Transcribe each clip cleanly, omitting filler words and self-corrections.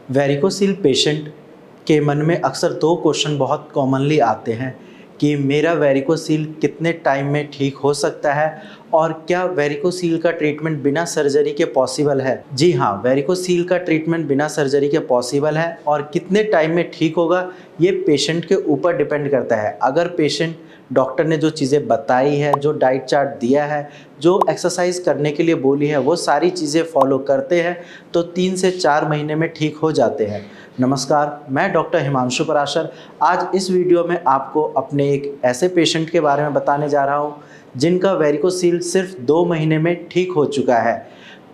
Varicocele patient के मन में अक्सर दो क्वेश्चन बहुत कॉमनली आते हैं कि मेरा वेरिकोसील कितने टाइम में ठीक हो सकता है और क्या वेरिकोसील का ट्रीटमेंट बिना सर्जरी के पॉसिबल है। जी हाँ, वेरिकोसील का ट्रीटमेंट बिना सर्जरी के पॉसिबल है और कितने टाइम में ठीक होगा ये पेशेंट के ऊपर डिपेंड करता है। अगर पेशेंट डॉक्टर ने जो चीज़ें बताई है, जो डाइट चार्ट दिया है, जो एक्सरसाइज करने के लिए बोली है, वो सारी चीज़ें फॉलो करते हैं तो 3 से 4 महीने में ठीक हो जाते हैं। नमस्कार, मैं डॉक्टर हिमांशु पराशर। आज इस वीडियो में आपको अपने एक ऐसे पेशेंट के बारे में बताने जा रहा हूँ जिनका वेरिकोसील सिर्फ 2 महीने में ठीक हो चुका है।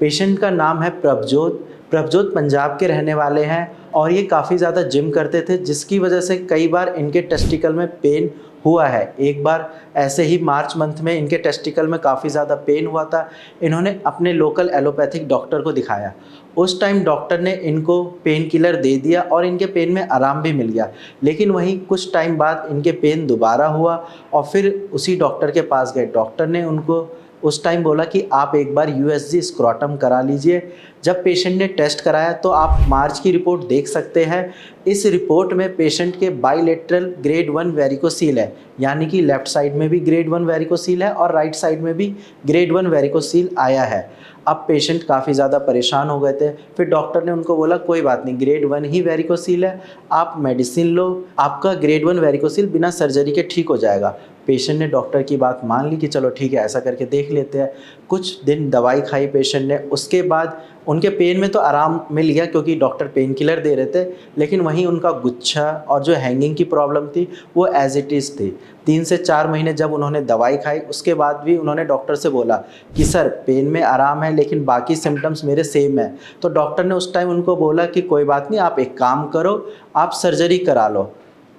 पेशेंट का नाम है प्रभजोत। प्रभजोत पंजाब के रहने वाले हैं और ये काफ़ी ज़्यादा जिम करते थे, जिसकी वजह से कई बार इनके टेस्टिकल में पेन हुआ है। एक बार ऐसे ही मार्च मंथ में इनके टेस्टिकल में काफ़ी ज़्यादा पेन हुआ था। इन्होंने अपने लोकल एलोपैथिक डॉक्टर को दिखाया। उस टाइम डॉक्टर ने इनको पेन किलर दे दिया और इनके पेन में आराम भी मिल गया। लेकिन वहीं कुछ टाइम बाद इनके पेन दोबारा हुआ और फिर उसी डॉक्टर के पास गए। डॉक्टर ने उनको उस टाइम बोला कि आप एक बार यूएसजी स्क्रोटम करा लीजिए। जब पेशेंट ने टेस्ट कराया तो आप मार्च की रिपोर्ट देख सकते हैं। इस रिपोर्ट में पेशेंट के बाइलेटरल ग्रेड 1 वेरिकोसील है, यानी कि लेफ्ट साइड में भी ग्रेड 1 वेरिकोसील है और राइट साइड में भी ग्रेड 1 वेरिकोसील आया है। अब पेशेंट काफ़ी ज़्यादा परेशान हो गए थे। फिर डॉक्टर ने उनको बोला कोई बात नहीं, ग्रेड 1 ही वेरिकोसील है, आप मेडिसिन लो, आपका ग्रेड 1 वेरिकोसील बिना सर्जरी के ठीक हो जाएगा। पेशेंट ने डॉक्टर की बात मान ली कि चलो ठीक है, ऐसा करके देख लेते हैं। कुछ दिन दवाई खाई पेशेंट ने, उसके बाद उनके पेन में तो आराम मिल गया क्योंकि डॉक्टर पेन किलर दे रहे थे, लेकिन वहीं उनका गुच्छा और जो हैंगिंग की प्रॉब्लम थी वो एज इट इज़ थी। 3 से 4 महीने जब उन्होंने दवाई खाई, उसके बाद भी उन्होंने डॉक्टर से बोला कि सर पेन में आराम है लेकिन बाकी सिम्टम्स मेरे सेम है। तो डॉक्टर ने उस टाइम उनको बोला कि कोई बात नहीं, आप एक काम करो, आप सर्जरी करा लो,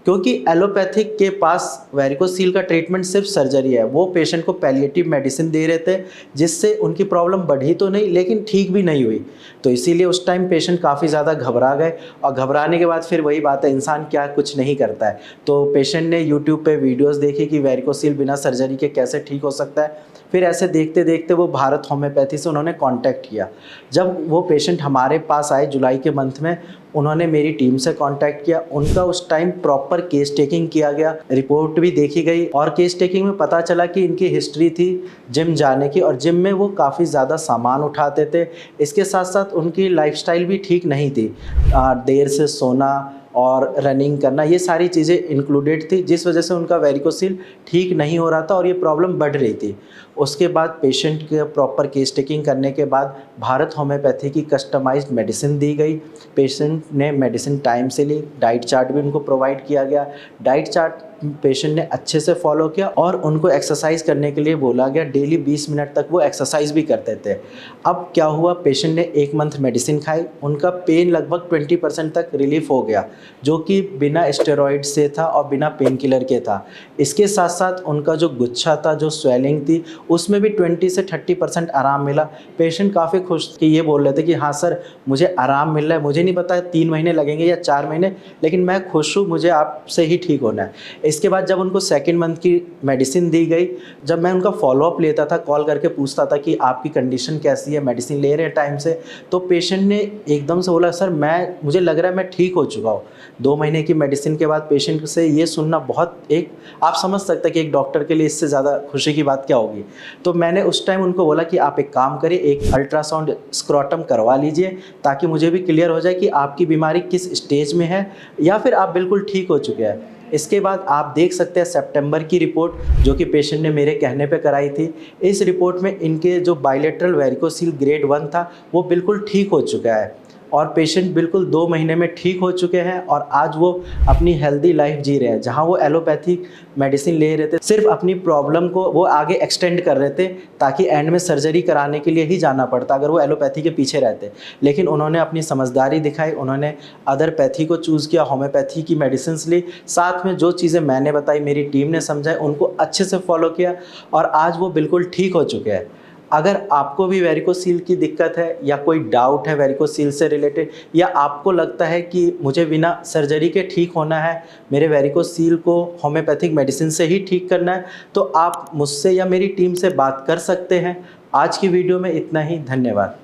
क्योंकि एलोपैथिक के पास वेरिकोसील का ट्रीटमेंट सिर्फ सर्जरी है। वो पेशेंट को पैलिएटिव मेडिसिन दे रहे थे जिससे उनकी प्रॉब्लम बढ़ी तो नहीं लेकिन ठीक भी नहीं हुई। तो इसीलिए उस टाइम पेशेंट काफ़ी ज़्यादा घबरा गए और घबराने के बाद फिर वही बात है, इंसान क्या कुछ नहीं करता है। तो पेशेंट ने यूट्यूब पे वीडियोस देखी कि वेरिकोसील बिना सर्जरी के कैसे ठीक हो सकता है। फिर ऐसे देखते देखते वो भारत होम्योपैथी से उन्होंने कांटेक्ट किया। जब वो पेशेंट हमारे पास आए जुलाई के मंथ में, उन्होंने मेरी टीम से कांटेक्ट किया। उनका उस टाइम प्रॉपर केस टेकिंग किया गया, रिपोर्ट भी देखी गई और केस टेकिंग में पता चला कि इनकी हिस्ट्री थी जिम जाने की और जिम में वो काफ़ी ज़्यादा सामान उठाते थे। इसके साथ साथ उनकी लाइफस्टाइल भी ठीक नहीं थी, देर से सोना और रनिंग करना, ये सारी चीज़ें इंक्लूडेड थी, जिस वजह से उनका वेरिकोसील ठीक नहीं हो रहा था और ये प्रॉब्लम बढ़ रही थी। उसके बाद पेशेंट के प्रॉपर केस टेकिंग करने के बाद भारत होम्योपैथी की कस्टमाइज्ड मेडिसिन दी गई। पेशेंट ने मेडिसिन टाइम से ली, डाइट चार्ट भी उनको प्रोवाइड किया गया। डाइट चार्ट पेशेंट ने अच्छे से फॉलो किया और उनको एक्सरसाइज करने के लिए बोला गया। डेली 20 मिनट तक वो एक्सरसाइज भी करते थे। अब क्या हुआ, पेशेंट ने 1 मंथ मेडिसिन खाई, उनका पेन लगभग 20% तक रिलीफ हो गया, जो कि बिना स्टेरॉइड से था और बिना पेन किलर के था। इसके साथ साथ उनका जो गुच्छा था, जो स्वेलिंग थी, उसमें भी 20 से 30% आराम मिला। पेशेंट काफ़ी खुश कि ये बोल रहे थे कि हाँ सर, मुझे आराम मिल रहा है, मुझे नहीं पता 3 महीने लगेंगे या 4 महीने, लेकिन मैं खुश हूँ, मुझे आपसे ही ठीक होना है। इसके बाद जब उनको 2nd मंथ की मेडिसिन दी गई, जब मैं उनका फॉलोअप लेता था, कॉल करके पूछता था कि आपकी कंडीशन कैसी है, मेडिसिन ले रहे हैं टाइम से, तो पेशेंट ने एकदम से बोला सर मुझे लग रहा है मैं ठीक हो चुका हूँ। 2 महीने की मेडिसिन के बाद पेशेंट से ये सुनना बहुत, एक आप समझ सकते हैं कि एक डॉक्टर के लिए इससे ज़्यादा खुशी की बात क्या होगी। तो मैंने उस टाइम उनको बोला कि आप एक काम करिए, एक अल्ट्रासाउंड स्क्रोटम करवा लीजिए ताकि मुझे भी क्लियर हो जाए कि आपकी बीमारी किस स्टेज में है या फिर आप बिल्कुल ठीक हो चुके हैं। इसके बाद आप देख सकते हैं सितंबर की रिपोर्ट जो कि पेशेंट ने मेरे कहने पे कराई थी। इस रिपोर्ट में इनके जो बाइलेटरल वेरिकोसील ग्रेड 1 था वो बिल्कुल ठीक हो चुका है और पेशेंट बिल्कुल 2 महीने में ठीक हो चुके हैं और आज वो अपनी हेल्दी लाइफ जी रहे हैं। जहां वो एलोपैथिक मेडिसिन ले रहे थे, सिर्फ अपनी प्रॉब्लम को वो आगे एक्सटेंड कर रहे थे ताकि एंड में सर्जरी कराने के लिए ही जाना पड़ता अगर वो एलोपैथी के पीछे रहते। लेकिन उन्होंने अपनी समझदारी दिखाई, उन्होंने अदर पैथी को चूज़ किया, होम्योपैथी की मेडिसिन ली, साथ में जो चीज़ें मैंने बताई, मेरी टीम ने समझाई, उनको अच्छे से फॉलो किया और आज वो बिल्कुल ठीक हो चुके हैं। अगर आपको भी वेरिकोसील की दिक्कत है या कोई डाउट है वेरिकोसील से रिलेटेड, या आपको लगता है कि मुझे बिना सर्जरी के ठीक होना है, मेरे वेरिकोसील को होम्योपैथिक मेडिसिन से ही ठीक करना है, तो आप मुझसे या मेरी टीम से बात कर सकते हैं। आज की वीडियो में इतना ही, धन्यवाद।